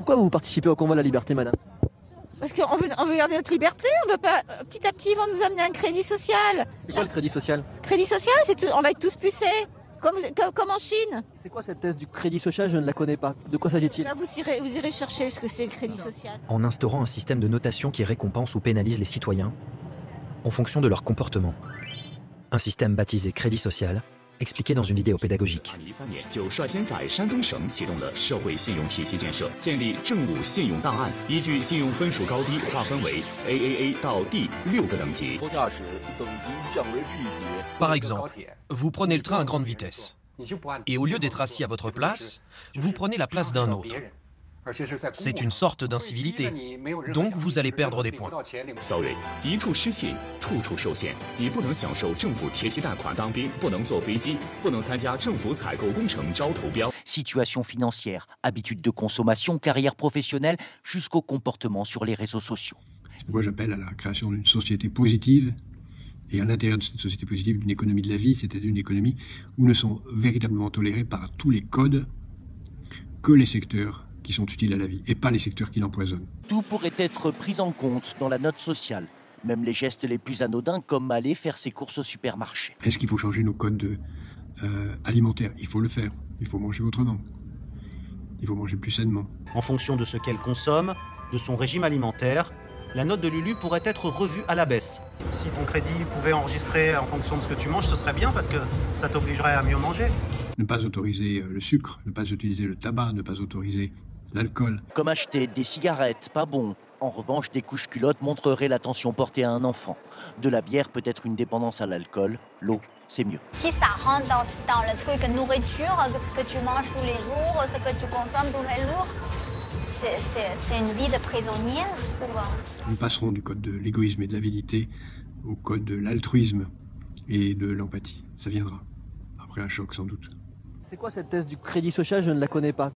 Pourquoi vous participez au convoi de la liberté, madame? Parce on veut garder notre liberté, on veut pas. Petit à petit, ils vont nous amener un crédit social. C'est quoi le crédit social? Crédit social, on va être tous pucés, comme en Chine. C'est quoi cette thèse du crédit social? Je ne la connais pas. De quoi s'agit-il? Là, vous irez chercher ce que c'est le crédit social. En instaurant un système de notation qui récompense ou pénalise les citoyens en fonction de leur comportement. Un système baptisé crédit social, expliqué dans une vidéo pédagogique. 2013年就率先在山东省启动了社会信用体系建设，建立正午信用档案，依据信用分数高低划分为 AAA 到 D 6个等级。 Par exemple, vous prenez le train à grande vitesse. Et au lieu d'être assis à votre place, vous prenez la place d'un autre. C'est une sorte d'incivilité. Donc vous allez perdre des points. 骚扰一处失信，处处受限。你不能享受政府贴息贷款当兵，不能坐飞机，不能参加政府采购工程招投标。 Situation financière, habitudes de consommation, carrière professionnelle, jusqu'au comportement sur les réseaux sociaux. Moi, j'appelle à la création d'une société positive et à l'intérieur de cette société positive d'une économie de la vie, c'est-à-dire une économie où ne sont véritablement tolérés par tous les codes que les secteurs qui sont utiles à la vie et pas les secteurs qui l'empoisonnent. Tout pourrait être pris en compte dans la note sociale, même les gestes les plus anodins comme aller faire ses courses au supermarché. Est-ce qu'il faut changer nos codes alimentaires? Il faut le faire. Il faut manger autrement. Il faut manger plus sainement. En fonction de ce qu'elle consomme, de son régime alimentaire, la note de Lulu pourrait être revue à la baisse. Si ton crédit pouvait enregistrer en fonction de ce que tu manges, ce serait bien parce que ça t'obligerait à mieux manger. Ne pas autoriser le sucre, ne pas utiliser le tabac, ne pas autoriser l'alcool. Comme acheter des cigarettes, pas bon. En revanche, des couches culottes montreraient l'attention portée à un enfant. De la bière peut être une dépendance à l'alcool, l'eau, c'est mieux. Si ça rentre dans le truc nourriture, ce que tu manges tous les jours, ce que tu consommes tous les jours, c'est une vie de prisonnier, je trouve. Nous passerons du code de l'égoïsme et de l'avidité au code de l'altruisme et de l'empathie. Ça viendra, après un choc sans doute. C'est quoi cette thèse du crédit social? Je ne la connais pas.